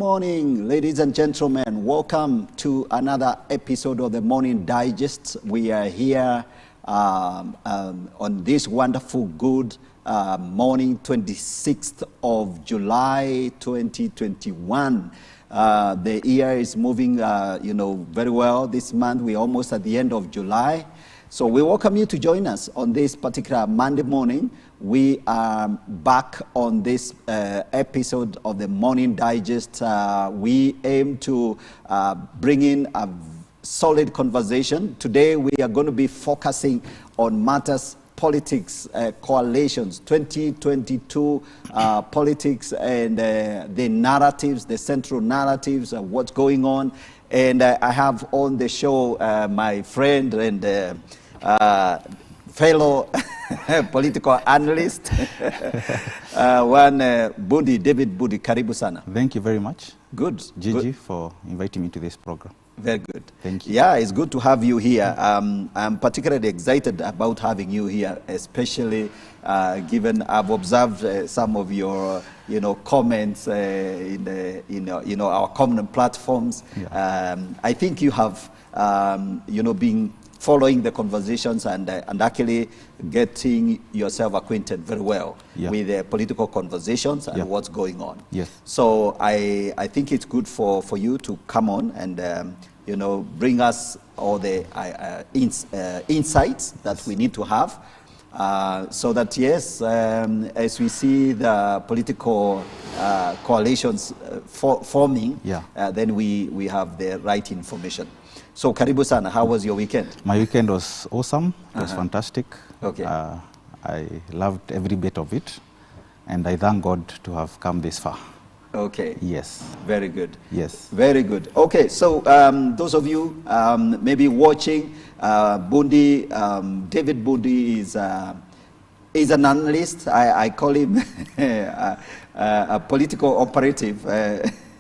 morning, ladies and gentlemen. Welcome to another episode of the Morning Digest. We are here on this wonderful, good morning, 26th of July, 2021. The year is moving, very well this month. We're almost at the end of July. So we welcome you to join us on this particular Monday morning. We are back on this episode of the Morning Digest. We aim to bring in a solid conversation. Today we are going to be focusing on matters politics, coalitions, 2022 politics and the narratives, the central narratives of what's going on. And I have on the show my friend and fellow political analyst, Bundi, David Bundi. Karibu sana. Thank you very much. Good. Gigi, for inviting me to this program. Very good. Thank you. Yeah, it's good to have you here. I'm particularly excited about having you here, especially given I've observed some of your, comments in our common platforms. Yeah. I think you have, been following the conversations and actually getting yourself acquainted very well with the political conversations and what's going on. Yes. So I think it's good for you to come on and bring us all the insights that we need to have, so that as we see the political coalitions forming, then we have the right information. So karibu sana, how was your weekend? My weekend was awesome. It was fantastic. Okay. I loved every bit of it, and I thank God to have come this far. Okay. Yes. Very good. Yes. Very good. Okay, so those of you maybe watching, Bundi, David Bundi is an analyst. I call him a political operative.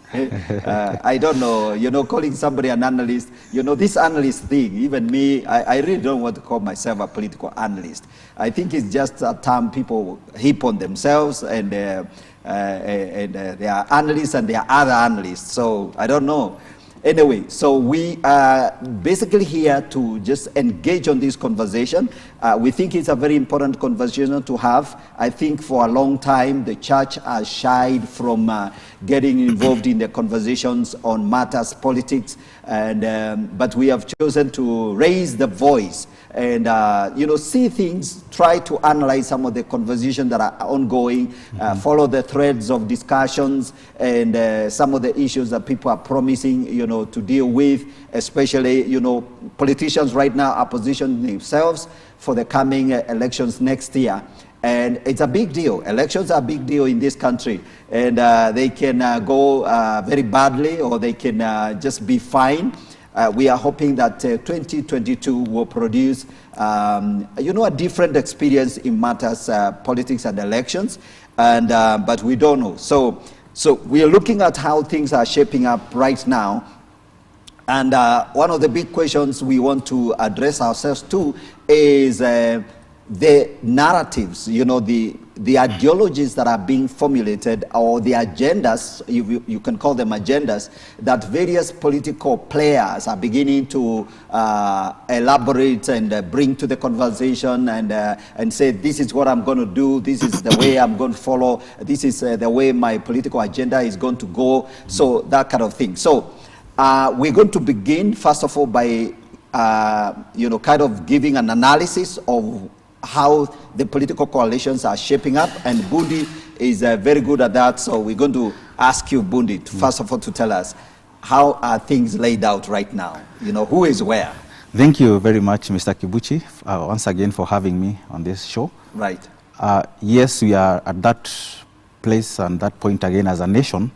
I don't know, calling somebody an analyst, this analyst thing, even me, I really don't want to call myself a political analyst. I think it's just a term people heap on themselves, and they are analysts and they are other analysts, so I don't know. Anyway, so we are basically here to just engage on this conversation. We think it's a very important conversation to have. I think for a long time the church has shied from getting involved in the conversations on matters politics, and but we have chosen to raise the voice and see things, try to analyze some of the conversations that are ongoing, follow the threads of discussions and some of the issues that people are promising to deal with, especially politicians right now are positioning themselves for the coming elections next year. And it's a big deal. Elections are a big deal in this country, and they can go very badly, or they can just be fine. We are hoping that 2022 will produce, a different experience in matters politics and elections, and but we don't know. So we are looking at how things are shaping up right now, and one of the big questions we want to address ourselves to is the narratives, the ideologies that are being formulated, or the agendas, you can call them agendas, that various political players are beginning to elaborate and bring to the conversation, and say, this is what I'm going to do, this is the way I'm going to follow, this is the way my political agenda is going to go, so that kind of thing. So we're going to begin, first of all, by kind of giving an analysis of how the political coalitions are shaping up, and Bundi is very good at that. So we're going to ask you, Bundi, first of all, to tell us how are things laid out right now? Who is where? Thank you very much, Mr. Kibuchi, once again for having me on this show. Right. Yes, we are at that place and that point again as a nation,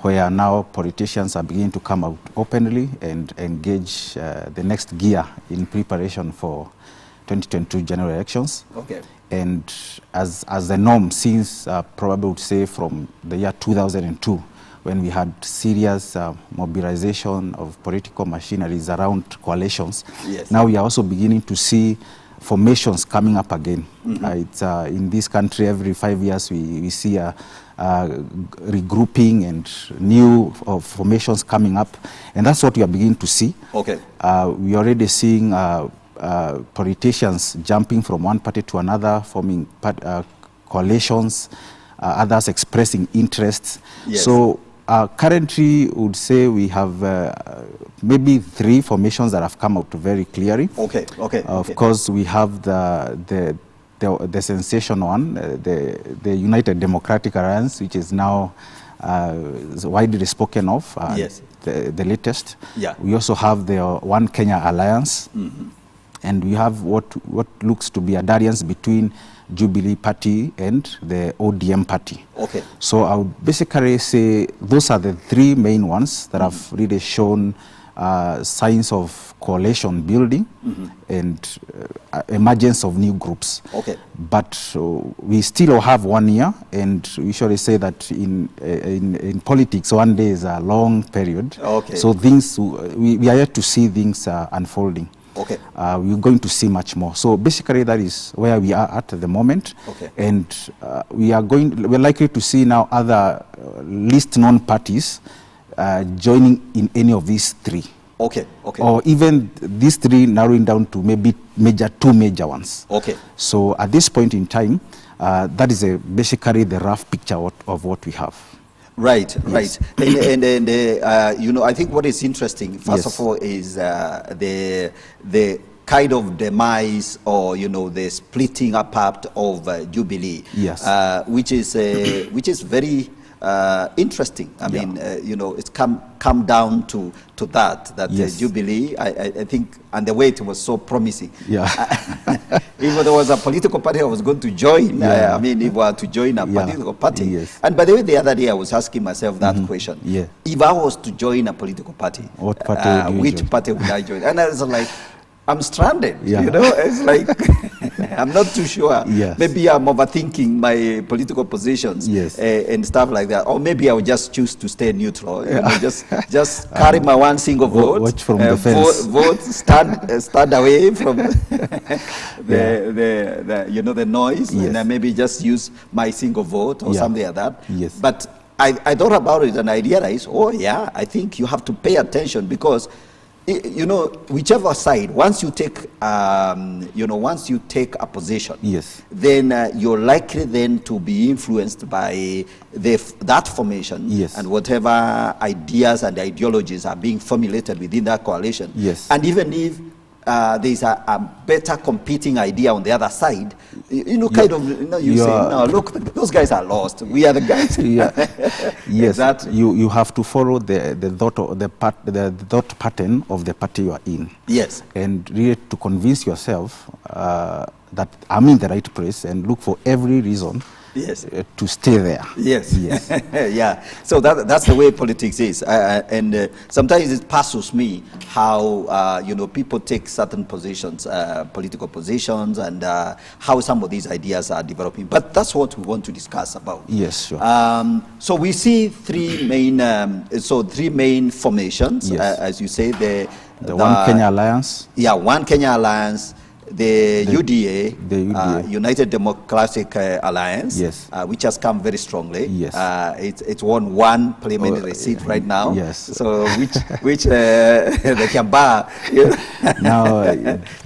where now politicians are beginning to come out openly and engage the next gear in preparation for 2022 general elections. Okay. And as the norm since probably would say from the year 2002, when we had serious mobilization of political machineries around coalitions. Yes. Now we are also beginning to see formations coming up again. It's in this country every 5 years we see a regrouping and new formations coming up, and that's what we are beginning to see. Okay. We are already seeing politicians jumping from one party to another, forming coalitions, others expressing interests. Yes. So currently, would say we have maybe 3 formations that have come out very clearly. Okay. Okay. Of course, we have the sensation one, the United Democratic Alliance, which is now widely spoken of. Yes. The latest. Yeah. We also have the One Kenya Alliance, and we have what looks to be a alliance between Jubilee Party and the ODM Party. Okay. So I would basically say those are the 3 main ones that have really shown signs of coalition building and emergence of new groups. Okay. But we still have 1 year, and we usually say that in politics, 1 day is a long period. Okay. So things, we are yet to see things unfolding. Okay. We're going to see much more. So basically, that is where we are at the moment. Okay. And we're likely to see now other least known parties joining in any of these 3. Okay. Okay. Or even these 3 narrowing down to maybe 2 major ones. Okay. So at this point in time, that is basically the rough picture of what we have. Right, Yes. right. And you know, I think what is interesting, first Yes. of all, is the kind of demise, or, you know, the splitting apart of Jubilee. Yes. Which is very interesting. I mean, you know, it's come down to that Yes. Jubilee, I think, and the way it was so promising. Yeah. If there was a political party I was going to join, Yeah. I mean, if I were to join a political party. Yes. And by the way, the other day I was asking myself that question. Yeah. If I was to join a political party, What party would you which join? party would I join? And I was like, I'm stranded. Yeah. You know, it's like, I'm not too sure. Yes. Maybe I'm overthinking my political positions. Yes. And stuff like that. Or maybe I would just choose to stay neutral. You know, just carry my one single vote. Watch from the fence. Vote, stand away from the you know, the noise. Yes. And then maybe just use my single vote or something like that. Yes. But I thought about it and I realized, oh yeah, I think you have to pay attention, because you know, whichever side, once you take a position, Yes. then you're likely then to be influenced by that formation. Yes. And whatever ideas and ideologies are being formulated within that coalition. Yes. And even if there's a better competing idea on the other side, you know, kind of, you know, you say, no, look, those guys are lost. We are the guys. Yeah. Yes. Exactly. You have to follow the thought pattern of the party you are in. Yes. And really to convince yourself that I'm in the right place, and look for every reason. Yes. To stay there. Yes. Yes. Yeah. So that's the way politics is, and sometimes it puzzles me how you know, people take certain positions, political positions, and how some of these ideas are developing. But that's what we want to discuss about. Yes, sure. So we see 3 main formations, Yes. as you say, the One Kenya Alliance. Yeah, One Kenya Alliance. The UDA, the UDA. United Democratic Alliance, Yes. Which has come very strongly. Yes. It's won 1 parliamentary seat right now. Yes. So which the Kiambaa. Now,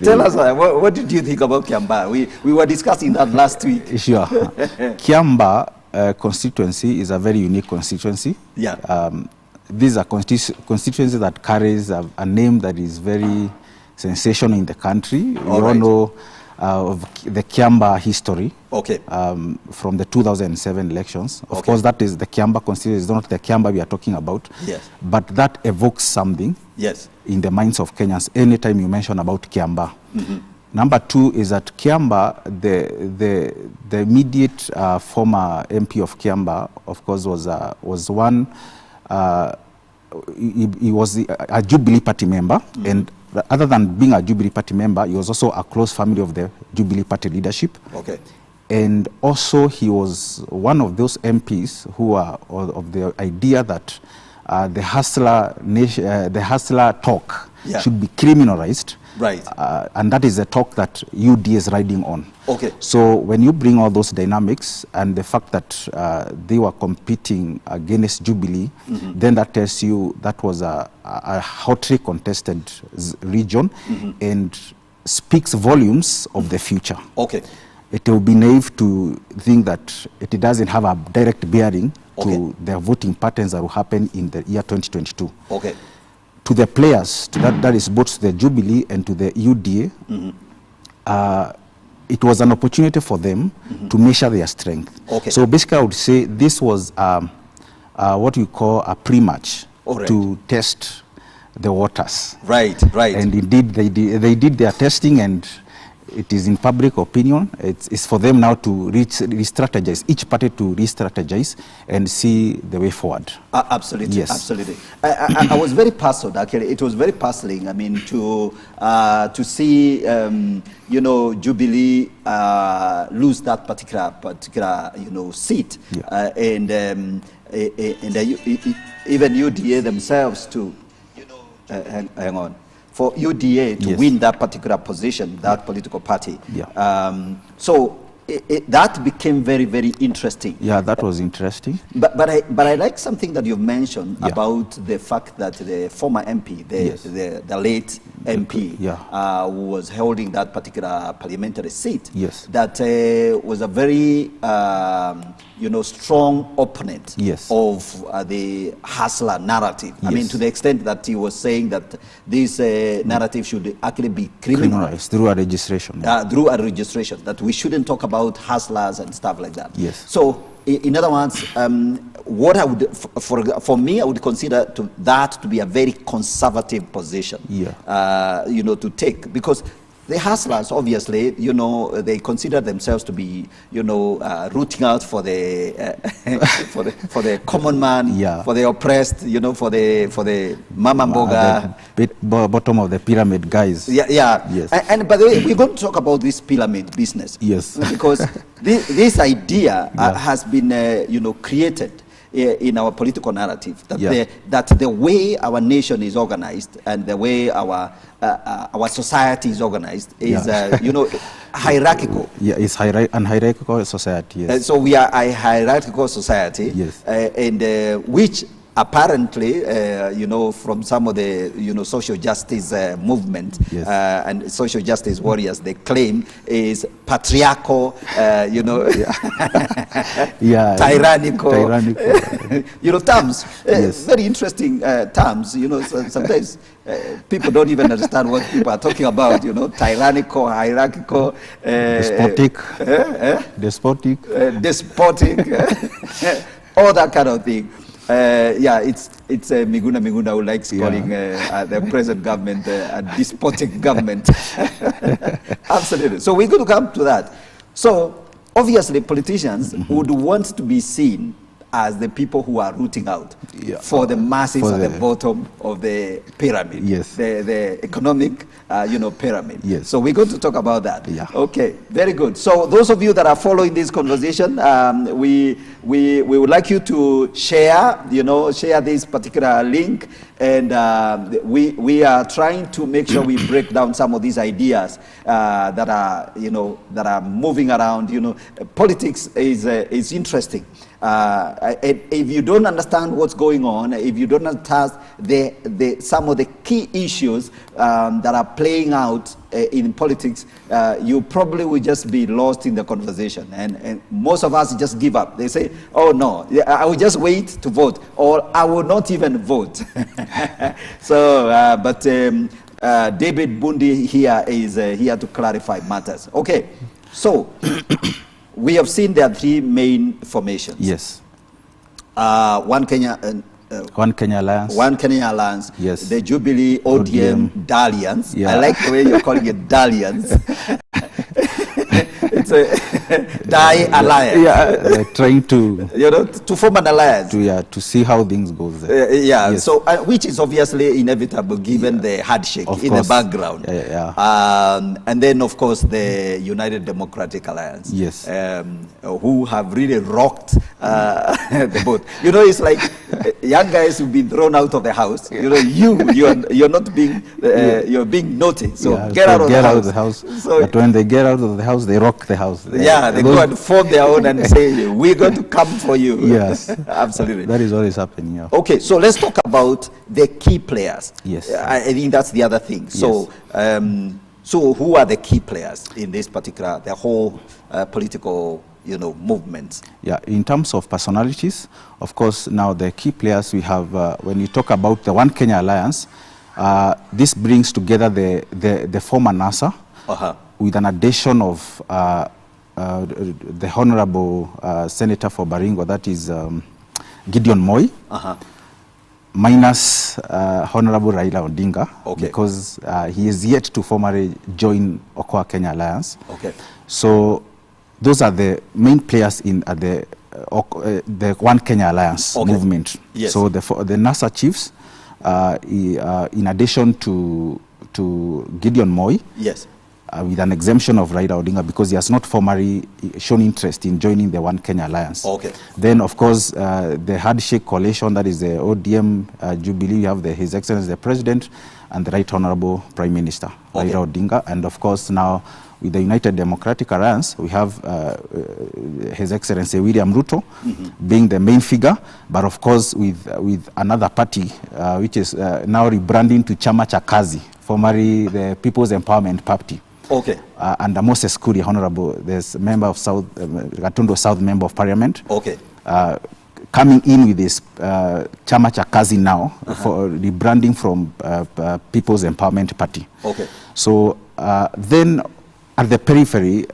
Tell us, what did you think about Kiambaa? We were discussing that last week. Sure. Kiambaa constituency is a very unique constituency. Yeah. These are constituency that carries a name that is very sensational in the country. We all know of the Kiambaa history. Okay. From the 2007 elections. Of Okay. course, that is the Kiambaa constituency. It's not the Kiambaa we are talking about. Yes. But that evokes something. Yes. In the minds of Kenyans anytime you mention about Kiambaa. Number 2 is that Kiambaa, the immediate former MP of Kiambaa, of course, was one. He was a Jubilee Party member, and other than being a Jubilee Party member, he was also a close family of the Jubilee Party leadership. Okay. And also he was one of those MPs who are of the idea that the hustler talk should be criminalized, Right. And that is the talk that UD is riding on. Okay. So when you bring all those dynamics and the fact that they were competing against Jubilee, then that tells you that was a hotly contested region and speaks volumes of the future. Okay. It will be naive to think that it doesn't have a direct bearing to the voting patterns that will happen in the year 2022. Okay. To the players, that is both to the Jubilee and to the UDA, it was an opportunity for them to measure their strength. Okay. So basically, I would say this was what we call a pre-match to test the waters. Right, right. And indeed, they did their testing, and it is in public opinion. It's for them now to re-strategize, each party to re-strategize and see the way forward. Absolutely, yes. Absolutely. I was very puzzled, actually. It was very puzzling, I mean, to see, you know, Jubilee lose that particular, you know, seat. Yeah. And even UDA themselves to, you know, hang on. For UDA to win that particular position, that political party. Yeah. So that became very, very interesting. Yeah, that was interesting. But I like something that you've mentioned about the fact that the former MP, the late MP, who was holding that particular parliamentary seat, that was a very you know, strong opponent of the hustler narrative. I mean, to the extent that he was saying that this narrative should actually be criminalized through a registration. Through a registration, that we shouldn't talk about hustlers and stuff like that. Yes. So, in other words, what I would, for me, I would consider that to be a very conservative position. Yeah. You know, to take, because the hustlers, obviously, you know, they consider themselves to be, you know, rooting out for the for the common man, for the oppressed, you know, for the mama mboga, bottom of the pyramid guys. Yes. And by the way, we're going to talk about this pyramid business. Yes. Because this idea has been, you know, created in our political narrative, that that the way our nation is organized and the way our society is organized is, you know, hierarchical. Yeah, it's an hierarchical society. Yes. So we are a hierarchical society, and which apparently, you know, from some of the, you know, social justice movement and social justice warriors, they claim is patriarchal, you know, tyrannical, you know, terms, very interesting terms, you know, sometimes people don't even understand what people are talking about, you know, tyrannical, hierarchical, despotic, all that kind of thing. It's Miguna who likes calling the present government a despotic government. Absolutely. So we're going to come to that. So obviously politicians would want to be seen as the people who are rooting out for the masses at the bottom of the pyramid, the economic, you know, pyramid. So we're going to talk about that. Okay, very good. So those of you that are following this conversation, we would like you to share, you know, share this particular link, and we are trying to make sure we break down some of these ideas that are, you know, that are moving around. You know, politics is interesting. If you don't understand what's going on, if you don't understand some of the key issues that are playing out in politics, you probably will just be lost in the conversation. And most of us just give up. They say, oh no, I will just wait to vote, or I will not even vote. So, but David Bundi here is here to clarify matters. Okay, so we have seen there are three main formations. Yes. One Kenya Alliance. One Kenya Alliance. Yes. The Jubilee ODM Dalliance. I like the way you're calling it Dalliance. die alliance. Yeah, they're trying to to form an alliance. To see how things goes. Yes. So which is obviously inevitable given the handshake in the background. And then of course the United Democratic Alliance. Yes. Who have really rocked the boat. It's like young guys who've been thrown out of the house. You're not being you're being naughty. So get out of the house. So, but when they get out of the house, they rock the house. They go and form their own and say, we're going to come for you. Yes. Absolutely. That is what is happening. Yeah. Okay, so let's talk about the key players. Yes. I think that's the other thing. So, so who are the key players in this particular, the whole political, movement? Yeah, in terms of personalities, of course, now the key players we have, when you talk about the One Kenya Alliance, this brings together the former NASA with an addition of the Honorable Senator for Baringo, that is Gideon Moi, minus Honorable Raila Odinga, because he is yet to formally join Okoa Kenya Alliance. Okay. So those are the main players in the One Kenya Alliance movement. Yes. So the NASA chiefs, in addition to Gideon Moi, yes, with an exemption of Raila Odinga because he has not formally shown interest in joining the One Kenya Alliance. Okay. Then, of course, the handshake coalition, that is the ODM Jubilee, you have His Excellency the President and the Right Honorable Prime Minister, Raila Odinga. And, of course, now with the United Democratic Alliance, we have His Excellency William Ruto being the main figure, but, of course, with another party, which is now rebranding to Chama cha Kazi, formerly the People's Empowerment Party. Okay. And Moses Kuria, Honorable, there's a member of Gatundu South Member of Parliament. Okay. Coming in with this Chama cha Kazi now for rebranding from People's Empowerment Party. Okay. So then at the periphery,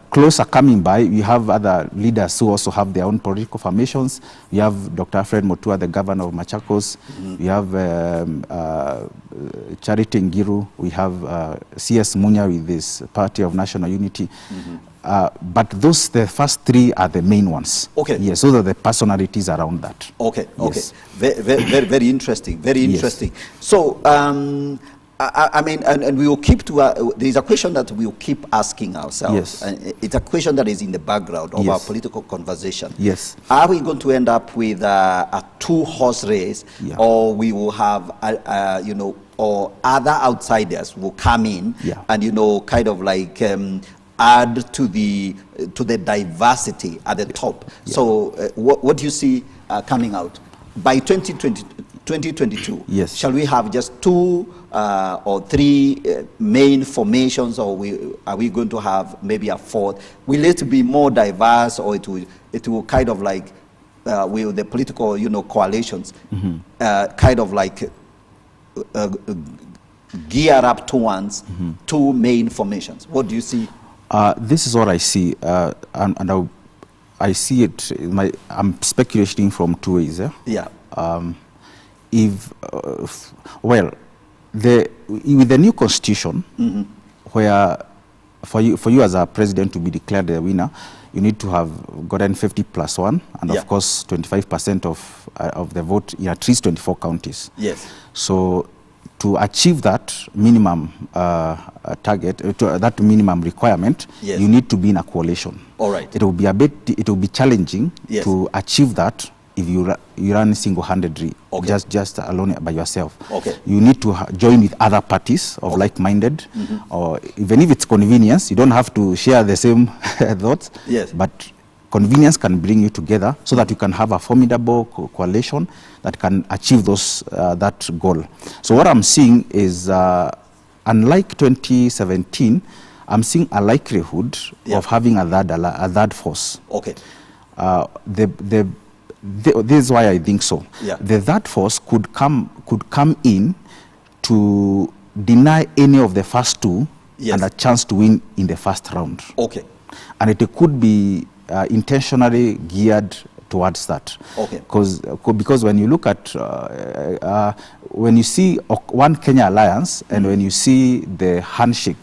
closer coming by, we have other leaders who also have their own political formations. We have Dr. Alfred Mutua, the governor of Machakos. We have Charity Ngiru. We have C.S. Munya with this Party of National Unity. But the first three are the main ones. Okay. Yes, those are the personalities around that. Okay, yes. Okay. Very, very interesting, very interesting. So, I mean, and we will keep to, there's a question that we will keep asking ourselves. Yes. And it's a question that is in the background of our political conversation. Yes. Are we going to end up with a two-horse race, or we will have, or other outsiders will come in and, kind of like add to the diversity at the top? So what do you see coming out? By 2022, yes. Shall we have just two or three main formations, or are we going to have maybe a fourth? Will it be more diverse, or it will kind of like, will the political, coalitions kind of like gear up towards two main formations? What do you see? This is what I see, and I see it. I'm speculating from two ways. Yeah. Well, with the new constitution, where for you as a president to be declared the winner, you need to have gotten 50+1, and of course 25% of the vote in at least 24 counties. Yes. So to achieve that minimum target, that minimum requirement, yes. You need to be in a coalition. All right. It will be challenging to achieve that if you run single-handedly, just alone by yourself. Okay. You need to join with other parties of like-minded, or even if it's convenience, you don't have to share the same thoughts. Yes. But convenience can bring you together so that you can have a formidable coalition that can achieve that goal. So what I'm seeing is, unlike 2017, I'm seeing a likelihood of having a third force. Okay. This is why I think so. Yeah. The third force could come in to deny any of the first two and a chance to win in the first round. Okay. And it could be intentionally geared towards that. Okay. Because when you look at, when you see One Kenya Alliance and when you see the handshake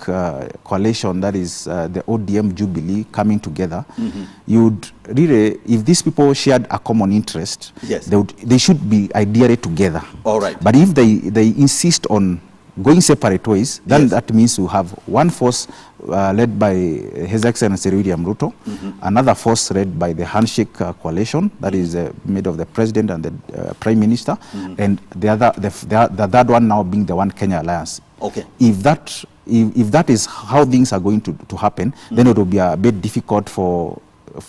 coalition, that is the ODM Jubilee coming together, you'd really, if these people shared a common interest, yes, they should be ideally together. All right. But if they insist on going separate ways, then that means we have one force led by His Excellency William Ruto, another force led by the handshake coalition, that is made of the president and the prime minister, and the third one now being the One Kenya Alliance. Okay. If that is how things are going to happen, then it will be a bit difficult for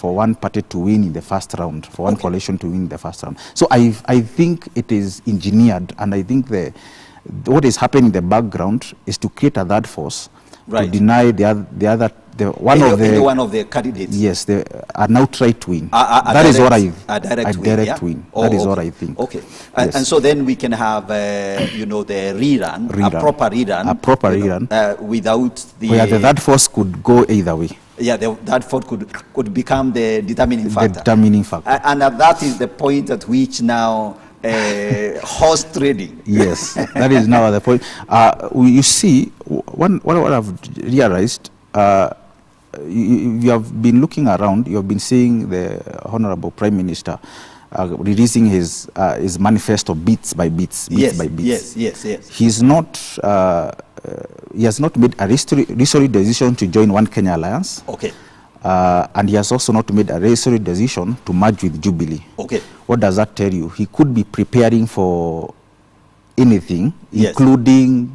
one party to win in the first round, for one coalition to win in the first round. So I think it is engineered, and I think what is happening in the background is to create a third force to deny any one of the candidates. Yes, they are now trying to win. That is what a direct win. That is what I think. Okay, yes. And so then we can have the rerun, a proper rerun, without where the third force could go either way. Yeah, that force could become the determining factor. The determining factor. And that is the point at which now horse trading. Yes, that is now the point. You see, what I've realized, you have been looking around, you have been seeing the Honorable Prime Minister releasing his manifesto bits by bits. Yes. He's not, he has not made a resolute decision to join One Kenya Alliance. Okay. And he has also not made a resolute decision to merge with Jubilee. Okay. What does that tell you? He could be preparing for anything, including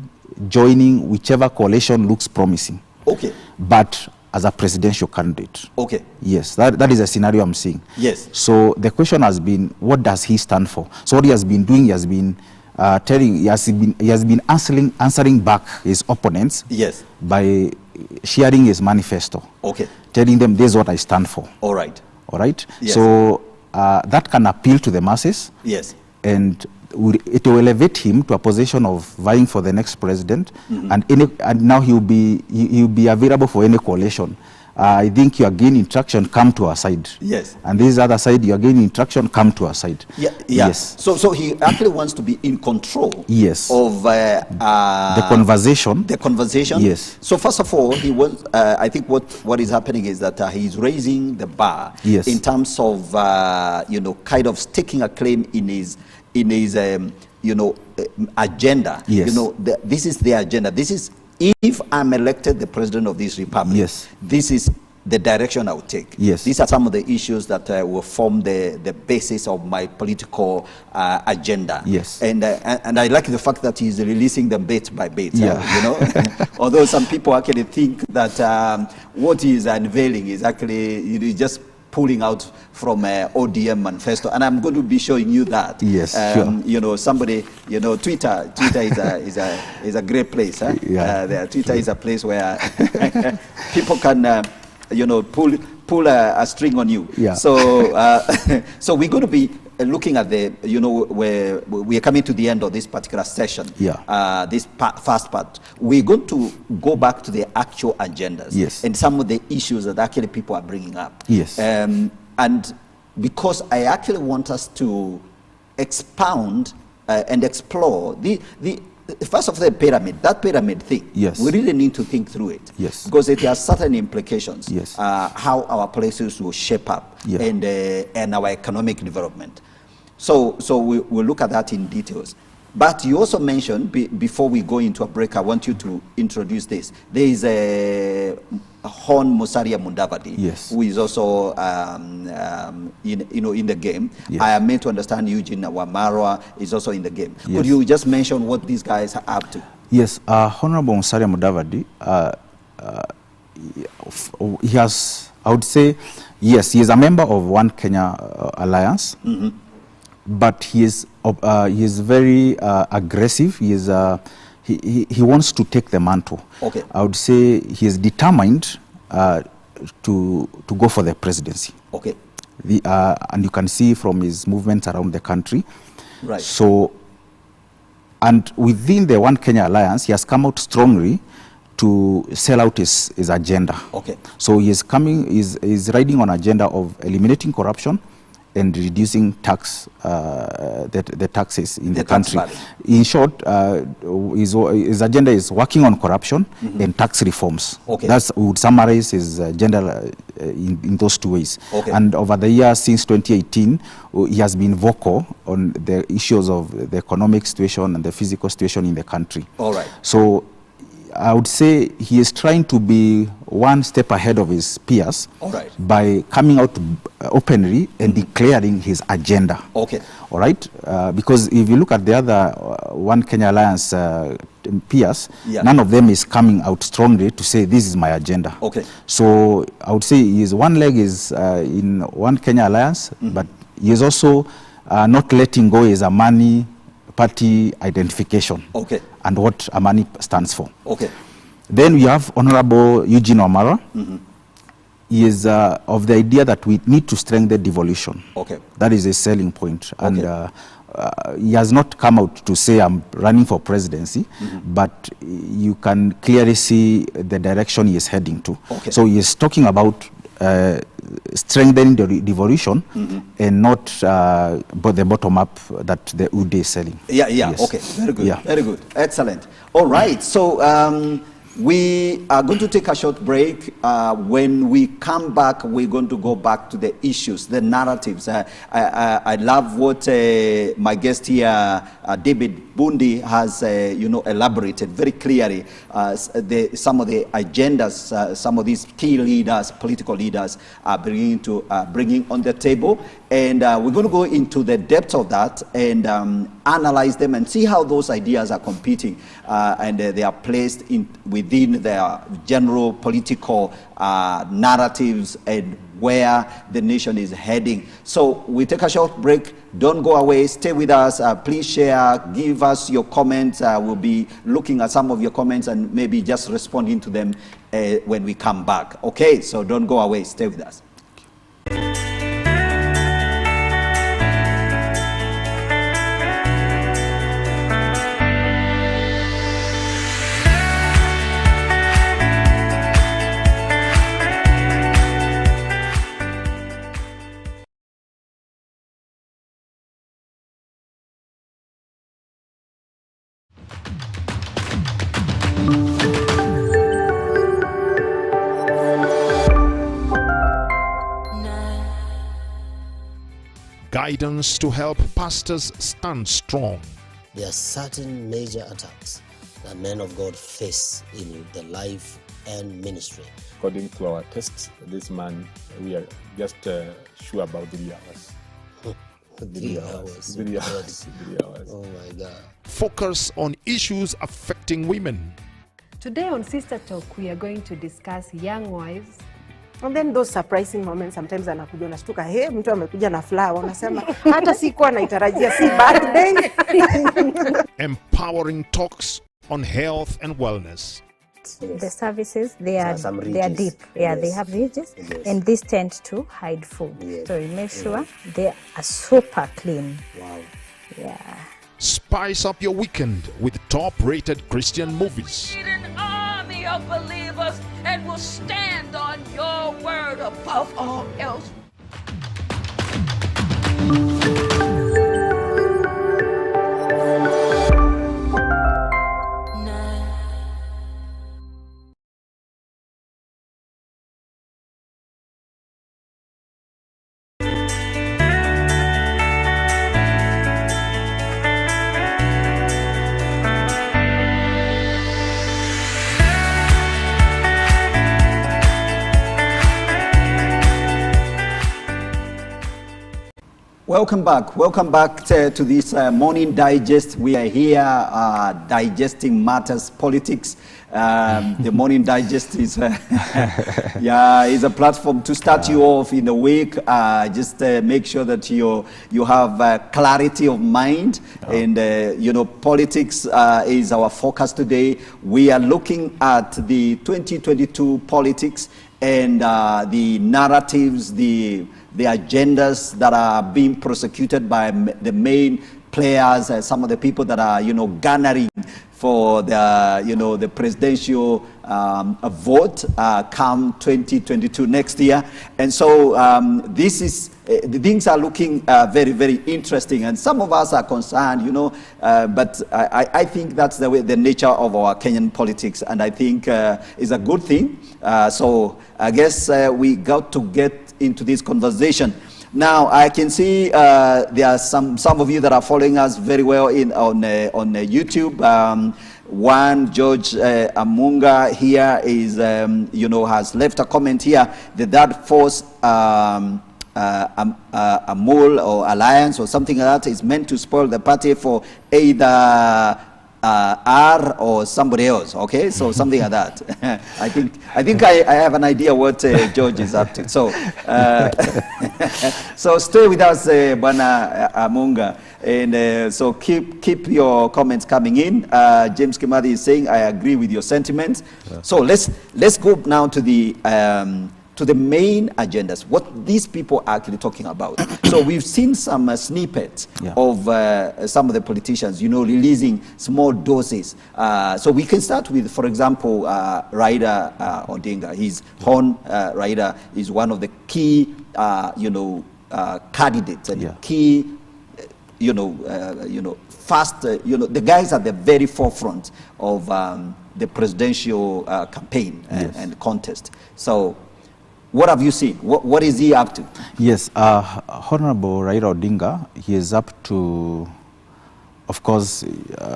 joining whichever coalition looks promising. Okay. But as a presidential candidate. Okay. Yes, that is a scenario I'm seeing. Yes. So the question has been, what does he stand for? So what he has been doing, he has been answering back his opponents. Yes. By sharing his manifesto. Okay. Telling them this is what I stand for. All right. All right. Yes. So that can appeal to the masses. Yes. And it will elevate him to a position of vying for the next president, and now he'll be available for any coalition. I think you are gaining traction, come to our side. Yes. And this other side, you are gaining traction, come to our side. Yeah. Yes. So he actually wants to be in control. Yes. Of the conversation. The conversation. Yes. So first of all, he wants. I think what is happening is that he's raising the bar. Yes. In terms of kind of staking a claim in his agenda. Yes. This is the agenda. This is, if I'm elected the president of this republic, yes, this is the direction I would take. Yes. These are some of the issues that will form the basis of my political agenda. Yes. And I like the fact that he's releasing them bit by bit. Yeah. Although some people actually think that what he's unveiling is actually just pulling out from ODM manifesto, and I'm going to be showing you that. Yes, sure. Somebody, Twitter is a great place. Huh? Yeah. Twitter is a place where people can, pull a string on you. Yeah. So, so we're going to be looking at where we are coming to the end of this particular session. Yeah. This first part, we're going to go back to the actual agendas. Yes. And some of the issues that actually people are bringing up. Yes. And because I actually want us to expound and explore first of all, that pyramid thing. Yes. We really need to think through it. Yes. Because it has certain implications. Yes. How our places will shape up. Yeah. And our economic development. So we'll look at that in details. But you also mentioned, before we go into a break, I want you to introduce this. There is a Hon Musalia Mudavadi, yes, who is also in the game. Yes. I am meant to understand Eugene Wamarwa is also in the game. Yes. Could you just mention what these guys are up to? Yes, Honorable Musalia Mudavadi, he has, I would say, yes, he is a member of One Kenya Alliance. Mm-hmm. But he is very aggressive. He wants to take the mantle. Okay. I would say he is determined to go for the presidency. Okay. And you can see from his movements around the country. Right. So, and within the One Kenya Alliance, he has come out strongly to sell out his agenda. Okay. So he is riding on agenda of eliminating corruption, and reducing the taxes in the country. Value. In short, his agenda is working on corruption and tax reforms. Okay. That's would summarize his agenda in those two ways. Okay. And over the years since 2018, he has been vocal on the issues of the economic situation and the physical situation in the country. All right. So I would say he is trying to be one step ahead of his peers. All right. By coming out openly and declaring his agenda. Okay. All right, because if you look at the other One Kenya Alliance peers, none of them is coming out strongly to say this is my agenda. Okay. So I would say his one leg is in One Kenya Alliance, but he is also not letting go his Amani party identification. Okay. And what Amani stands for. Okay. Then we have Honorable Eugene Wamara. He is of the idea that we need to strengthen devolution. Okay. That is a selling point. Okay. And he has not come out to say I'm running for presidency, but you can clearly see the direction he is heading to. Okay. So he is talking about strengthening the devolution and not but the bottom up that the UD is selling. Yeah, yes. Okay, very good, very good, excellent. All right, so we are going to take a short break. When we come back, we're going to go back to the issues, the narratives. I love what my guest here, David Bundi, has elaborated very clearly some of the agendas some of these key leaders, political leaders, are bringing on the table. And we're going to go into the depth of that and analyze them and see how those ideas are competing and they are placed within their general political narratives and where the nation is heading. So we take a short break. Don't go away. Stay with us. Please share. Give us your comments. We'll be looking at some of your comments and maybe just responding to them when we come back. Okay, so don't go away. Stay with us. Guidance to help pastors stand strong. There are certain major attacks that men of God face in the life and ministry. According to our tests, this man, we are just sure about 3 hours. 3 hours. 3 hours. 3 hours. Oh my God. Focus on issues affecting women. Today on Sister Talk, we are going to discuss young wives. And then those surprising moments, sometimes anakuja unashtuka, hey, mtu amekuja na flower, unasema hata sikuwa naitarajia, si birthday. Empowering talks on health and wellness. The services, they are deep. Yeah, yes. They have ridges, yes. And these tend to hide food. Yes. So you make sure they are super clean. Wow. Yeah. Spice up your weekend with top-rated Christian movies. An army of believers and will stand on your word above all else. Welcome back to this morning digest. We are here digesting matters politics. The morning digest is is a platform to start you off in the week. Just make sure that you have clarity of mind, and politics is our focus today. We are looking at the 2022 politics and the narratives, the agendas that are being prosecuted by the main players, some of the people that are, garnering for the, the presidential vote come 2022 next year. And so this is, the things are looking very, very interesting. And some of us are concerned, but I think that's the nature of our Kenyan politics. And I think it's a good thing. So I guess we got to get into this conversation. Now, I can see there are some of you that are following us very well on YouTube. One, George Amunga here is, has left a comment here that force a mole or alliance or something like that is meant to spoil the party for either R or somebody else, okay? So something like that. I think I have an idea what George is up to. So, so stay with us, Bwana Amunga, and so keep your comments coming in. James Kimadi is saying, I agree with your sentiments. Yeah. So let's go now to the main agendas, what these people are actually talking about. So we've seen some snippets of some of the politicians, releasing small doses. So we can start with, for example, Raila Odinga. His Horn Raila is one of the key, candidates and key, fast, the guys at the very forefront of the presidential campaign and contest. So, what have you seen? What is he up to? Yes, Honorable Raila Odinga, he is up to, of course,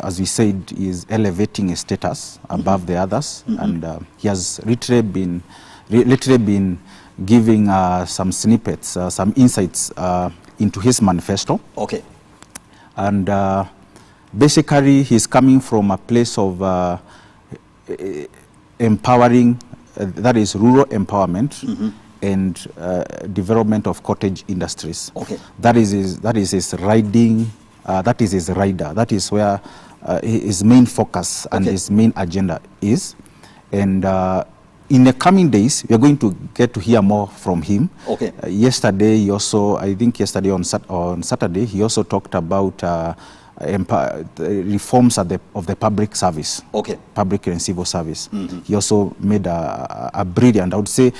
as we said, he is elevating his status above the others, and he has literally been giving some snippets, some insights into his manifesto. Okay. And basically, he's coming from a place of empowering. That is rural empowerment and development of cottage industries. Okay. That is his riding. That is his rider. That is where his main focus and his main agenda is. And in the coming days, we are going to get to hear more from him. Okay. Yesterday, he also, I think yesterday on Saturday, he also talked about reforms of the public service, public and civil service. He also made a brilliant, I would say,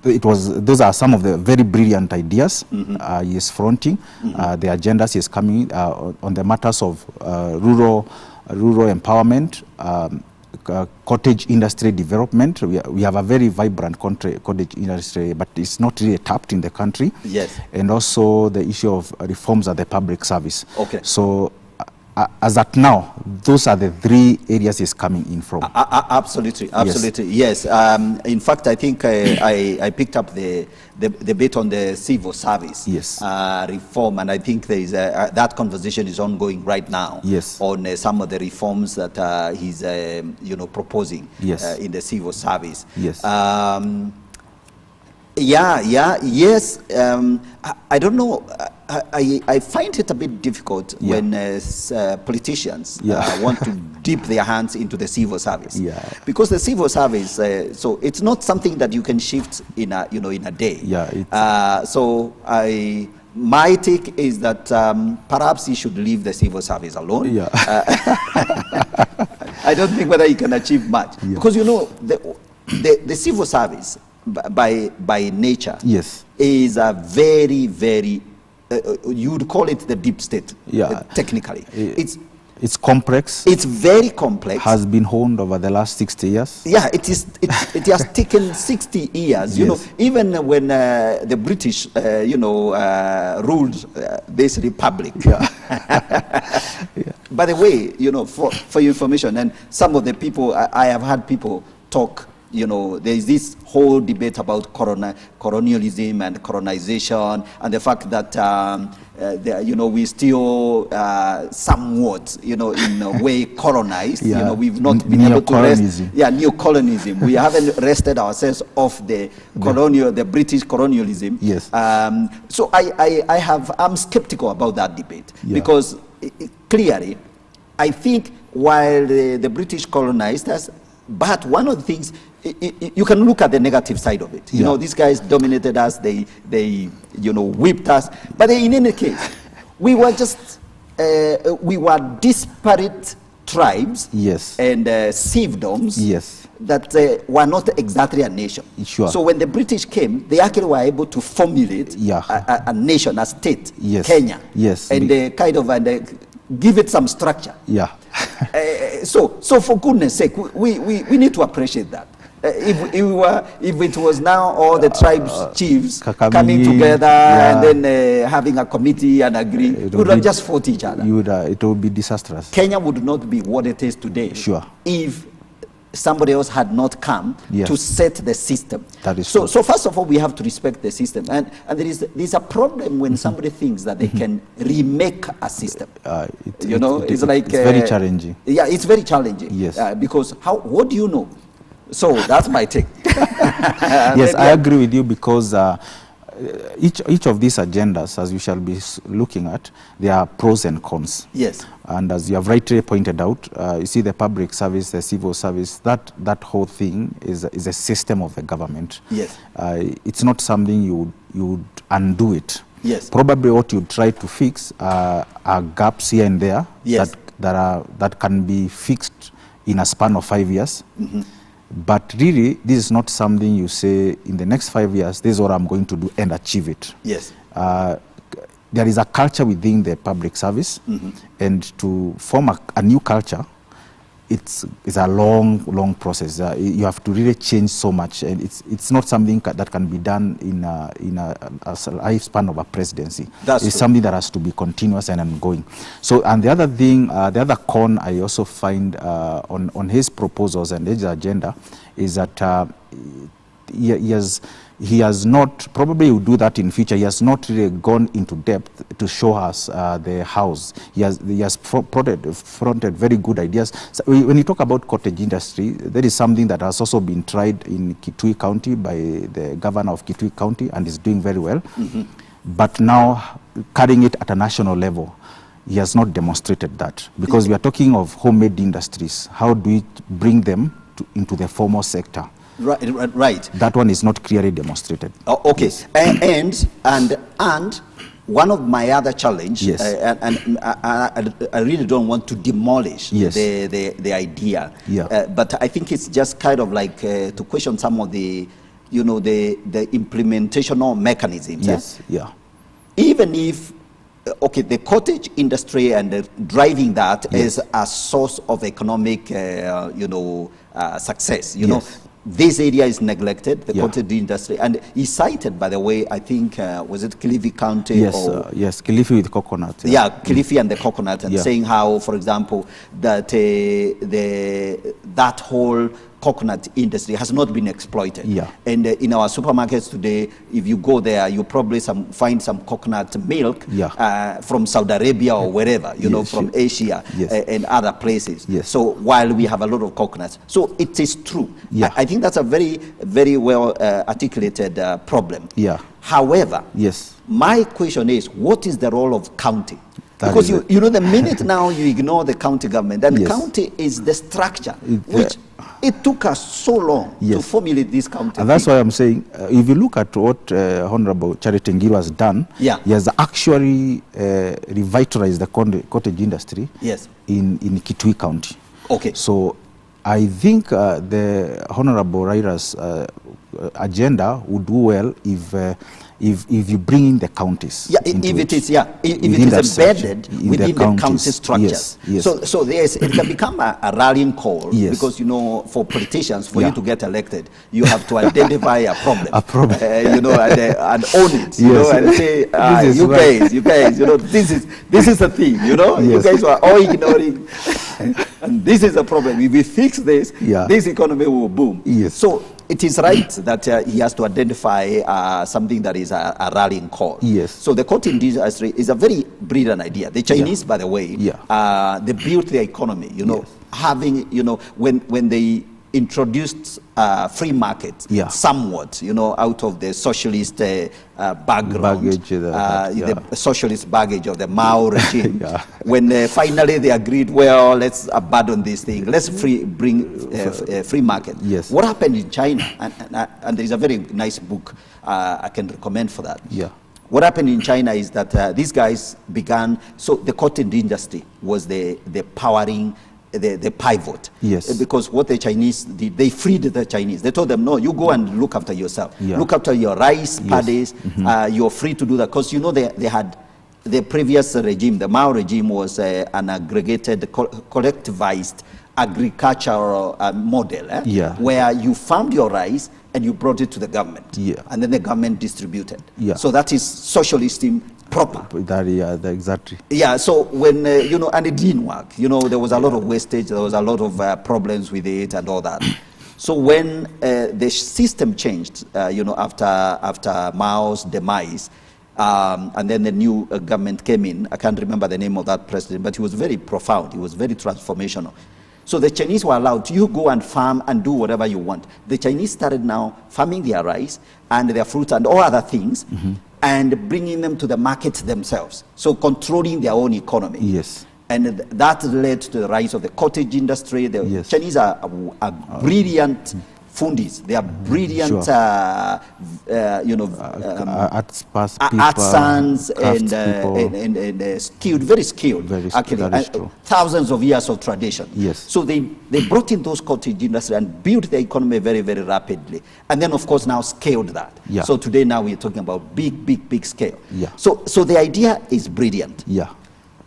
those are some of the very brilliant ideas he is fronting. The agendas he is coming on the matters of rural empowerment, cottage industry development. We have a very vibrant cottage industry, but it's not really tapped in the country. Yes. And also the issue of reforms at the public service. Okay. So as at now, those are the three areas he's coming in from. Absolutely, absolutely, yes. In fact, I think I picked up the bit on the civil service reform, and I think there is that conversation is ongoing right now. Yes. On some of the reforms that he's proposing in the civil service. Yes. Yes. I don't know. I find it a bit difficult when politicians want to dip their hands into the civil service, because the civil service, so it's not something that you can shift in a day. So my take is that perhaps he should leave the civil service alone. I don't think whether he can achieve much, because the civil service by nature is a very, very you would call it the deep state. Technically, it's complex. It's very complex. Has been honed over the last 60 years. Yeah, it is. It has taken 60 years. Even when the British, ruled this republic. By the way, for your information, and some of the people I have had people talk. There is this whole debate about colonialism and colonization, and the fact that we still somewhat, in a way, colonized. We've not been able to rest. Neo-colonialism. We haven't rested ourselves off the the British colonialism. Yes. So I'm skeptical about that debate because clearly, I think while the British colonized us, but one of the things. You can look at the negative side of it. These guys dominated us. They whipped us. But in any case, we were just we were disparate tribes Yes. and chiefdoms Yes. that were not exactly a nation. Sure. So when the British came, they actually were able to formulate a nation, a state, Yes. Kenya, Yes. and kind of give it some structure. Yeah. So for goodness sake, we need to appreciate that. If it was now all the tribes chiefs coming together and then having a committee and agree, we would have just fought each other. It would be disastrous. Kenya would not be what it is today. Sure. If somebody else had not come to set the system. That is so first of all, we have to respect the system. And there's a problem when somebody thinks that they can remake a system. It's very challenging. Yeah, it's very challenging. Yes. Because what do you know? So that's my take. Yes, I agree with you, because each of these agendas, as we shall be looking at, there are pros and cons. Yes. And as you have rightly pointed out, you see the public service, the civil service, that whole thing is a system of the government. Yes. It's not something you would undo it. Yes. Probably what you try to fix are gaps here and there. Yes. that can be fixed in a span of 5 years. Mm-hmm. But really, this is not something you say, in the next 5 years, this is what I'm going to do and achieve it. Yes. There is a culture within the public service, and to form a new culture, it's a long process. You have to really change so much, and it's not something that can be done in a lifespan of a presidency. It's something that has to be continuous and ongoing. So, and the other thing, the other con I also find on his proposals and his agenda is that he has not, probably he will do that in future, he has not really gone into depth to show us the house. He has fronted very good ideas. So when you talk about cottage industry, that is something that has also been tried in Kitui County by the governor of Kitui County, and is doing very well. Mm-hmm. But now, carrying it at a national level, he has not demonstrated that. Because we are talking of homemade industries. How do we bring them into the formal sector? Right. That one is not clearly demonstrated. Oh, okay. Yes. And one of my other challenge, yes. And I really don't want to demolish yes. the idea. Yeah. But I think it's just kind of like to question some of the, the implementational mechanisms. Yes. Yeah. Even if, okay, the cottage industry and driving that yes. is a source of economic, success. You yes. know. This area is neglected, the cottage industry, and he cited, by the way, I think, was it Kilifi County? Yes, yes, Kilifi with coconut. Yeah, Kilifi and the coconut, and saying how, for example, that that whole coconut industry has not been exploited. Yeah. And in our supermarkets today, if you go there, you probably find some coconut milk from Saudi Arabia or wherever, from Asia and other places. Yes. So while we have a lot of coconuts. So it is true. Yeah. I think that's a very, very well articulated problem. Yeah. However, yes. my question is, what is the role of county? Because the minute now you ignore the county government, then yes. county is the structure, which it took us so long to formulate this county. And that's why I'm saying, if you look at what Honorable Charity Ngilu has done, he has actually revitalized the cottage industry in Kitui County. Okay. So I think the Honorable Raira's agenda would do well if you bring in the counties. Yeah, if it is embedded within the county structure. Yes, yes. So it can become a rallying call because, for politicians, for you to get elected, you have to identify a problem. And own it, and say, you guys, this is the thing, you guys are all ignoring. And this is a problem. If we fix this, this economy will boom. Yes. So it is right that he has to identify something that is a rallying call. Yes. So the cottage industry is a very brilliant idea. The Chinese, by the way, they built their economy, having, when they introduced free market somewhat, out of the socialist background, the socialist baggage of the Mao regime. When finally they agreed, well, let's abandon this thing, let's bring free market. Yes. What happened in China, and there is a very nice book I can recommend for that. Yeah. What happened in China is that these guys began, so the cottage industry was the powering, the engine, the fuel, the the pivot. Yes. Because what the Chinese did, they freed the Chinese. They told them, no, you go and look after yourself. Yeah. Look after your rice paddies. You're free to do that. Because, you know, they had the previous regime, the Mao regime was an aggregated, collectivized agricultural model, where you farmed your rice and you brought it to the government. And then the government distributed. So that is socialism proper. Exactly. Yeah, so when, you know, and it didn't work. You know, there was a lot of wastage, there was a lot of problems with it and all that. So when the system changed, you know, after Mao's demise, and then the new government came in, I can't remember the name of that president, but he was very profound, he was very transformational. So the Chinese were allowed to, you go and farm and do whatever you want. The Chinese started now farming their rice and their fruit and all other things, and bringing them to the market themselves. So controlling their own economy. Yes. And that led to the rise of the cottage industry. The Chinese are brilliant fundis. They are brilliant, you know, artisans and skilled, very skilled, actually. Thousands of years of tradition. Yes. So they brought in those cottage industry and built the economy very, very rapidly. And then, of course, now scaled that. Yeah. So today, now we're talking about big scale. Yeah. So the idea is brilliant. Yeah.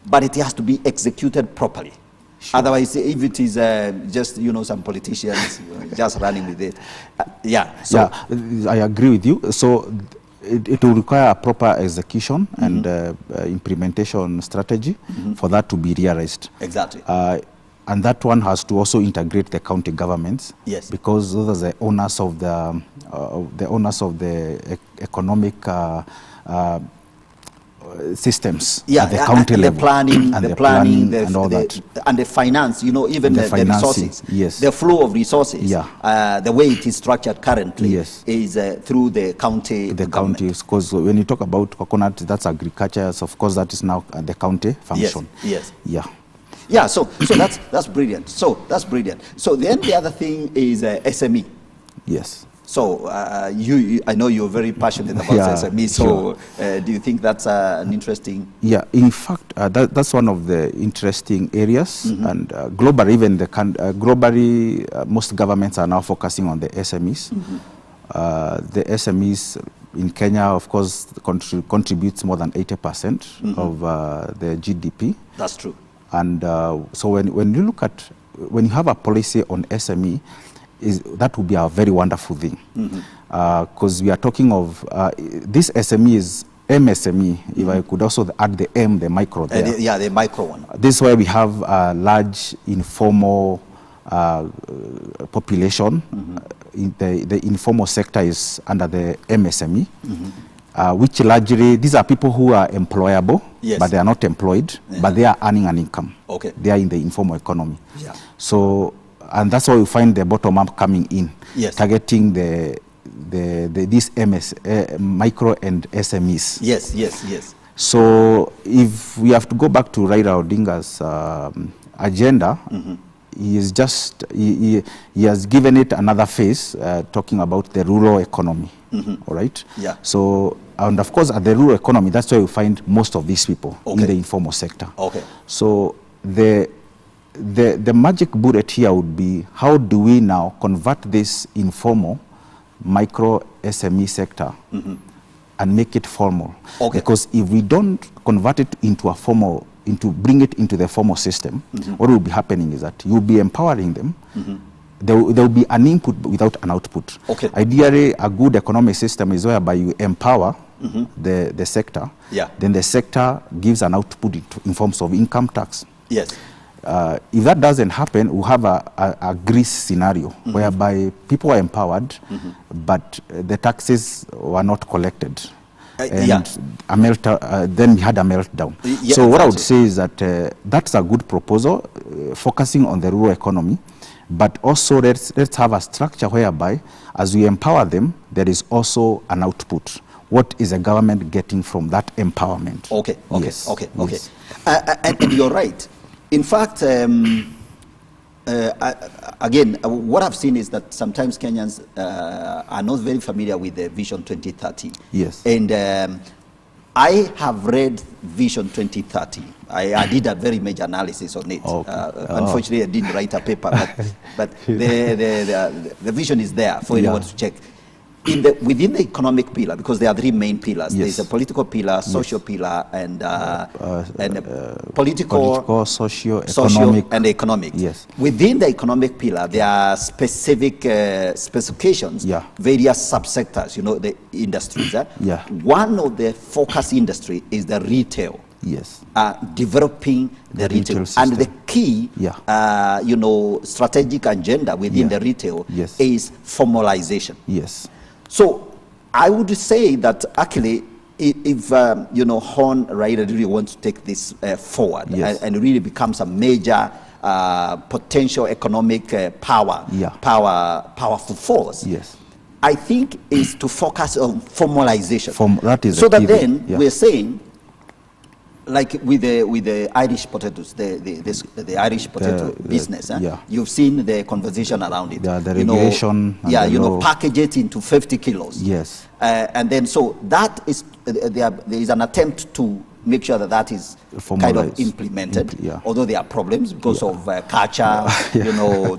But it has to be executed properly. Sure. Otherwise, if it is just, you know, some politicians just running with it, So I agree with you. So it will require a proper execution and implementation strategy for that to be realized. Exactly. And that one has to also integrate the county governments. Yes. Because those are the owners of the economic systems at the county level. The planning, and all that. And the finance, you know, even the resources. Yes. The flow of resources. Yeah. The way it is structured currently is through the county. The counties, because when you talk about coconut, that's agriculture. So of course, that is now the county function. Yes. Yeah. Yeah. So that's brilliant. So that's brilliant. So then the other thing is SME. Yes. So I know you're very passionate about SME. So do you think that's an interesting? Yeah, in fact, that's one of the interesting areas. And globally, even globally, most governments are now focusing on the SMEs. The SMEs in Kenya, of course, contributes more than 80% of the GDP. That's true. And so when you look at, when you have a policy on SME, that would be a very wonderful thing, because we are talking of this SME is MSME. If I could also add the M, the micro there. The micro one. This is where we have a large informal population. The informal sector is under the MSME, which largely, these are people who are employable, but they are not employed, but they are earning an income. Okay. They are in the informal economy. Yeah. So, and that's why we find the bottom up coming in, targeting these micro and SMEs. Yes. So if we have to go back to Raila Odinga's agenda, he is just he has given it another phase, talking about the rural economy. All right. Yeah. So, and of course, at the rural economy, that's where we find most of these people in the informal sector. Okay. So the magic bullet here would be, how do we now convert this informal micro SME sector and make it formal? Okay. Because if we don't convert it into a formal, bring it into the formal system, what will be happening is that you'll be empowering them. There will be an input without an output. Okay. Ideally, a good economic system is whereby you empower the sector. Yeah. Then the sector gives an output in forms of income tax. Yes. If that doesn't happen, we'll have a Greece scenario whereby people are empowered, but the taxes were not collected. And then we had a meltdown. So what I would say is that that's a good proposal, focusing on the rural economy, but also let's have a structure whereby as we empower them, there is also an output. What is the government getting from that empowerment? Okay. Yes. And you're right. In fact, again, what I've seen is that sometimes Kenyans are not very familiar with the Vision 2030. Yes. And I have read Vision 2030. I did a very major analysis on it. Unfortunately, I didn't write a paper, but the vision is there for anyone to check. Within the economic pillar, because there are three main pillars. There's a political pillar, social pillar, and political, social, and economic. Yes. Within the economic pillar, there are specific specifications, various subsectors, the industries. One of the focus industry is the retail. Yes. Developing the retail. And the key, strategic agenda within the retail is formalization. Yes. So I would say that actually, if Horn really wants to take this forward and really becomes a major potential economic powerful force, I think is to focus on formalization. We're saying, like with the Irish potatoes, the Irish potato business, you've seen the conversation around it. The regulation. Package it into 50 kilos. Yes. And then, so that is, there is an attempt to make sure that is kind of implemented, although there are problems because of culture,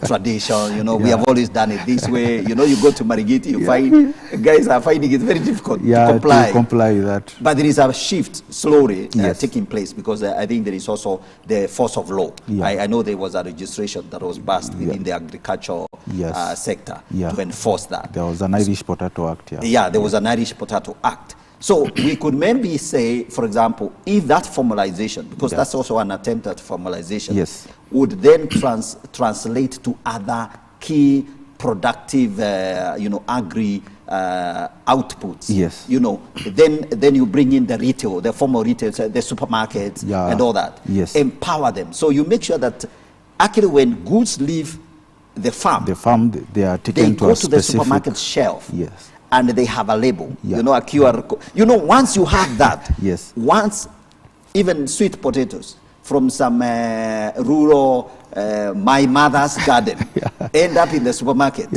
tradition, we have always done it this way. You go to Marigiti, you find guys are finding it very difficult to comply with that. But there is a shift slowly taking place, because I think there is also the force of law. I know there was a registration that was passed within the agricultural sector to enforce that. There was an Irish Potato Act. There was an Irish Potato Act. So we could maybe say, for example, if that formalization, because that's also an attempt at formalization, would then translate to other key productive, agri outputs. Then you bring in the retail, the formal retail, the supermarkets, and all that. Empower them. So you make sure that actually when goods leave the farm, they are taken to a specific, go to the supermarket shelf. And they have a label, a QR code. Once you have that, once even sweet potatoes from some rural, my mother's garden, end up in the supermarket,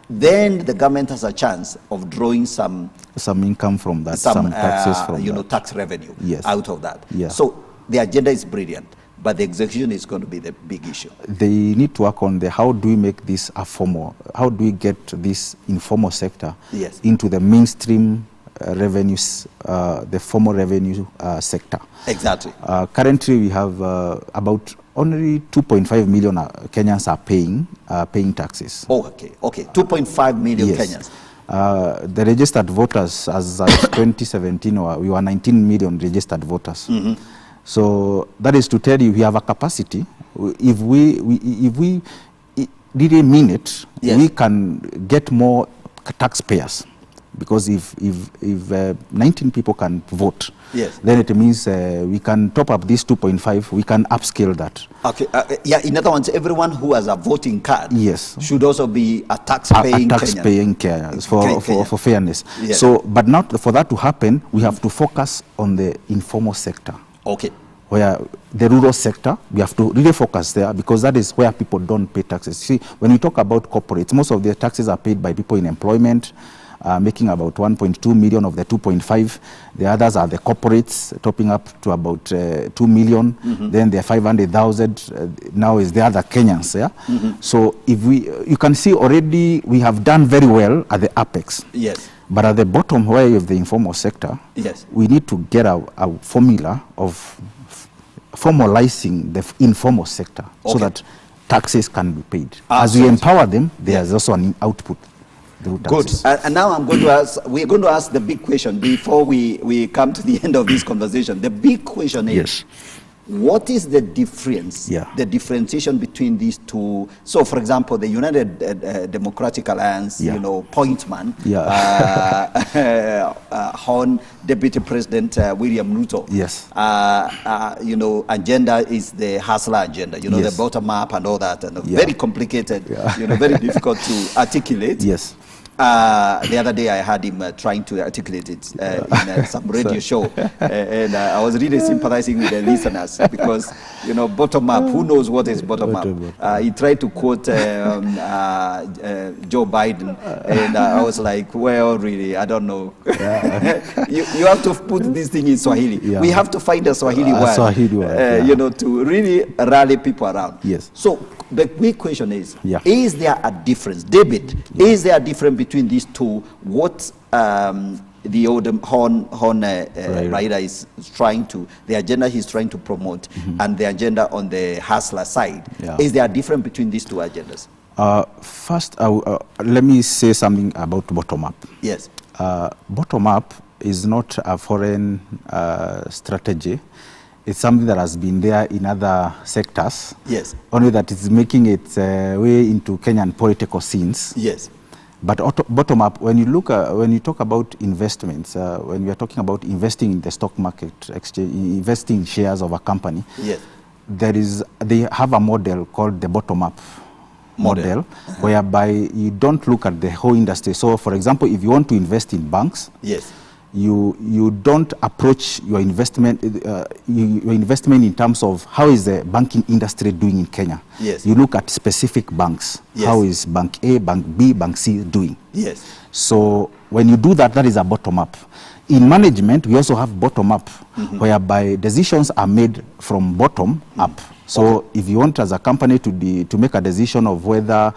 then the government has a chance of drawing some income from that, some taxes from that. Tax revenue out of that. Yeah. So the agenda is brilliant, but the execution is going to be the big issue. They need to work on how do we make this a formal, how do we get this informal sector into the mainstream revenues, the formal revenue sector. Exactly. Currently we have about only 2.5 million Kenyans are paying taxes. Oh, okay. 2.5 million Kenyans. The registered voters, as of 2017, we were 19 million registered voters. So that is to tell you, we have a capacity. If we really mean it, we can get more taxpayers. Because if 19 people can vote, then it means we can top up this 2.5, we can upscale that. Okay, in other words, everyone who has a voting card should also be a tax-paying Kenyan for fairness. So, but not for that to happen, we have to focus on the informal sector. Okay. Where the rural sector, we have to really focus there, because that is where people don't pay taxes. See, when we talk about corporates, most of their taxes are paid by people in employment, making about 1.2 million of the 2.5. The others are the corporates, topping up to about 2 million. Then the 500,000 now is the other Kenyans. So if you can see already we have done very well at the apex. But at the bottom, where you have the informal sector, we need to get a formula of formalizing the informal sector so that taxes can be paid. As we empower them, there's also an output. Good. And now we're going to ask the big question before we come to the end of this conversation. The big question is, what is the difference, the differentiation between these two? So, for example, the United Democratic Alliance, Pointman, Horn, Deputy President William Ruto, agenda is the hustler agenda, the bottom up and all that, and very complicated, very difficult to articulate. The other day I had him trying to articulate it in some radio show, and I was really sympathizing with the listeners because, you know, bottom up, who knows what is bottom up? He tried to quote Joe Biden, and I was like, well, really, I don't know. You have to put this thing in Swahili. Yeah. We have to find a Swahili word, you know, to really rally people around. Yes. So the big question is there a difference? David, is there a difference between these two? What the old Horn Rider is trying to, the agenda he's trying to promote, and the agenda on the hustler side. Is there a difference between these two agendas? First, let me say something about bottom-up. Yes. Bottom-up is not a foreign strategy. It's something that has been there in other sectors. Yes. Only that it's making its way into Kenyan political scenes. Yes. But bottom up, when you talk about investments, when we are talking about investing in the stock market, investing in shares of a company, yes, they have a model called the bottom up model, whereby you don't look at the whole industry. So, for example, if you want to invest in banks, yes, you don't approach your investment in terms of how is the banking industry doing in Kenya. Yes. You look at specific banks. Yes. How is Bank A, Bank B, Bank C doing? Yes. So when you do that, that is a bottom up. In management, we also have bottom up, whereby decisions are made from bottom up. So if you want as a company to make a decision of whether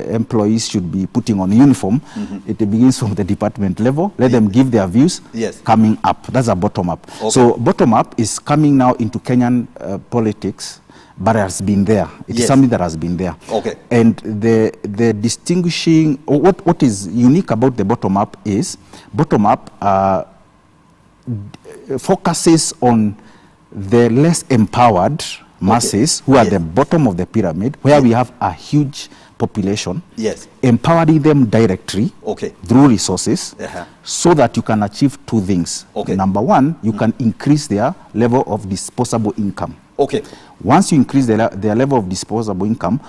employees should be putting on uniform, it begins from the department level. Let them give their views. Yes. Coming up. That's a bottom up. Okay. So bottom up is coming now into Kenyan politics, but it has been there. It is something that has been there. Okay. And the distinguishing, what is unique about the bottom up is bottom up focuses on the less empowered masses who are the bottom of the pyramid, where we have a huge population, empowering them directly through resources, so that you can achieve two things. Number one, you can increase their level of disposable income. Once you increase their level of disposable income,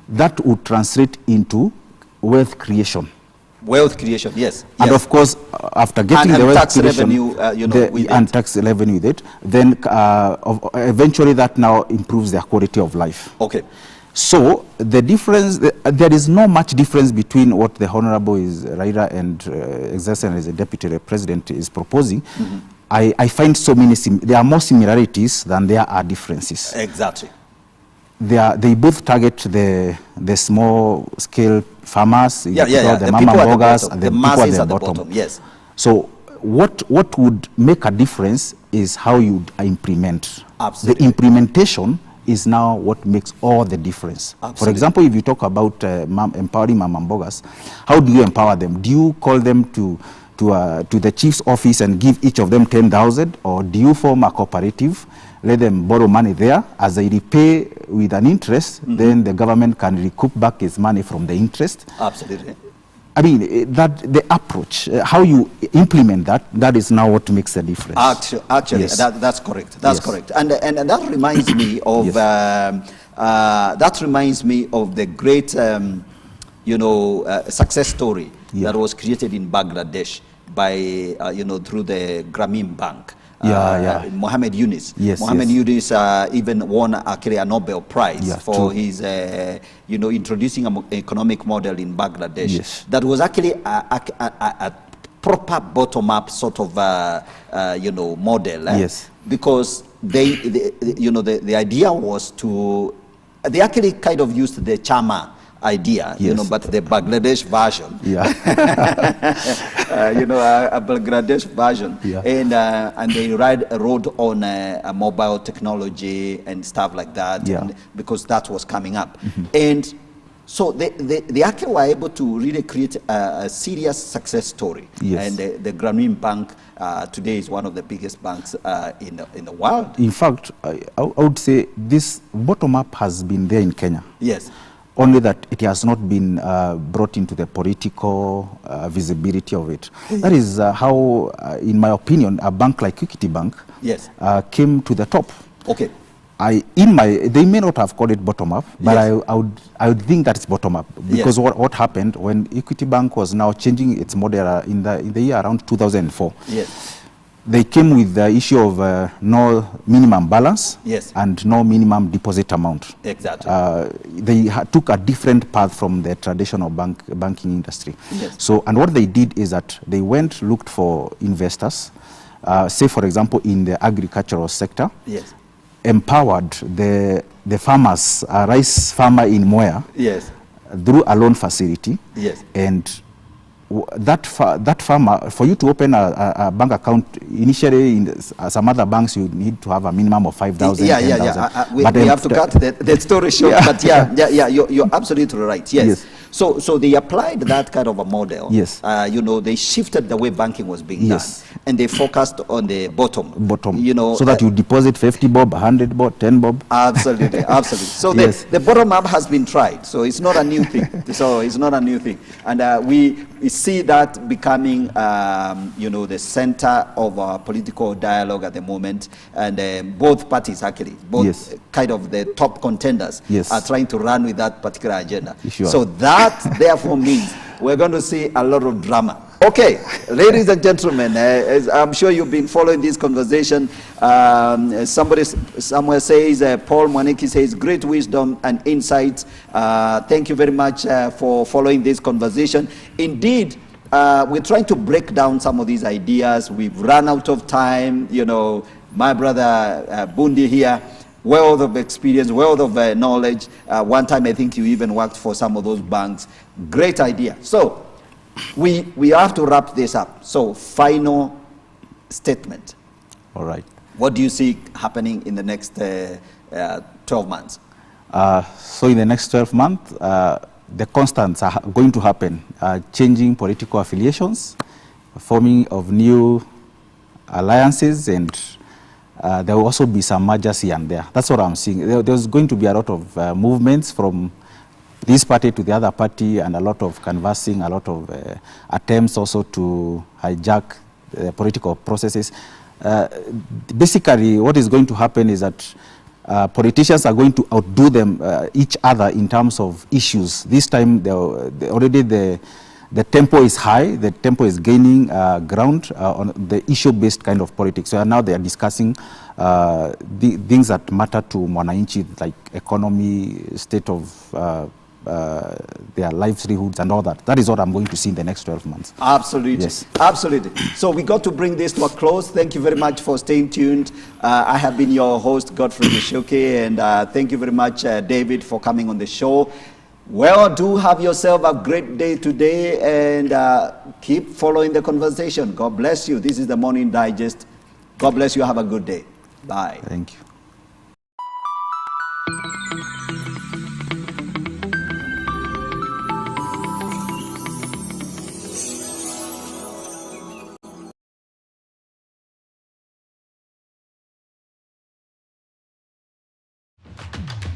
that will translate into wealth creation. Wealth creation, yes. And of course, after getting the wealth creation, and tax revenue with it, then eventually that now improves their quality of life. Okay. So the difference, there is no much difference between what the Honorable Raila and Excellency as the Deputy President is proposing. I find so many, there are more similarities than there are differences. Exactly. They both target the small scale farmers, the mama bogas, and the people at the bottom. Yes. So what would make a difference is how you implement. Absolutely. The implementation is now what makes all the difference. Absolutely. For example, if you talk about empowering mama bogas, how do you empower them? Do you call them to the chief's office and give each of them 10,000, or do you form a cooperative, let them borrow money there, as they repay with an interest, then the government can recoup back its money from the interest? Absolutely. I mean, that the approach, how you implement that is now what makes the difference. Actually, yes. That's correct. That's correct. And that reminds me of the great, success story that was created in Bangladesh by, through the Grameen Bank. Mohammed Yunus. Mohammed Yunus even won actually a Nobel Prize for his, introducing an economic model in Bangladesh. That was actually a proper bottom-up sort of, model. Because the idea was they actually kind of used the Chama idea, but the Bangladesh version, a Bangladesh version, and they rode on a mobile technology and stuff like that, because that was coming up, and so they actually were able to really create a serious success story, and the Grameen Bank today is one of the biggest banks in the world. In fact, I would say this bottom-up has been there in Kenya. Yes. Only that it has not been brought into the political visibility of it. That is how, in my opinion, a bank like Equity Bank came to the top. Okay. they may not have called it bottom up, but Yes. I would think that it's bottom up, because Yes. what happened when Equity Bank was now changing its model in the year around 2004. Yes. They came with the issue of no minimum balance, Yes. and no minimum deposit amount. Exactly. They took a different path from the traditional banking industry. Yes. So, and what they did is that they looked for investors, say for example in the agricultural sector, Yes. empowered the farmers, a rice farmer in Moya, Yes. through a loan facility. Yes. And that farmer, for you to open a bank account, initially in some other banks you need to have a minimum of 5,000. Yeah. We have to cut the story short, but you're absolutely right. Yes. So they applied that kind of a model. Yes. They shifted the way banking was being done, and they focused on the bottom. So that you deposit 50 bob, 100 bob, 10 bob. Absolutely. So the bottom up has been tried. So it's not a new thing. And we see that becoming, the center of our political dialogue at the moment. And both parties, actually, kind of the top contenders, are trying to run with that particular agenda. Sure. So that, therefore, means we're going to see a lot of drama. Okay, ladies and gentlemen, as I'm sure you've been following this conversation. Somebody somewhere says, Paul Mwaniki says, great wisdom and insights. Thank you very much for following this conversation. Indeed, we're trying to break down some of these ideas. We've run out of time. My brother Bundi here, wealth of experience, wealth of knowledge. One time I think you even worked for some of those banks. Great idea. So we have to wrap this up. So final statement. All right. What do you see happening in the next 12 months? So in the next 12 months, the constants are going to happen. Changing political affiliations, forming of new alliances, and there will also be some mergers here and there. That's what I'm seeing. There's going to be a lot of movements from this party to the other party, and a lot of canvassing, a lot of attempts also to hijack political processes. Basically, what is going to happen is that politicians are going to outdo them, each other, in terms of issues. This time, already the tempo is high, the tempo is gaining ground on the issue-based kind of politics. So now they are discussing the things that matter to Mwananchi, like economy, state of their livelihoods and all that. That is what I'm going to see in the next 12 months. Absolutely. Yes. Absolutely. So we got to bring this to a close. Thank you very much for staying tuned. I have been your host, Godfrey Mishoke, and thank you very much, David, for coming on the show. Well, do have yourself a great day today, and keep following the conversation. God bless you. This is the Morning Digest. God bless you. Have a good day. Bye. Thank you.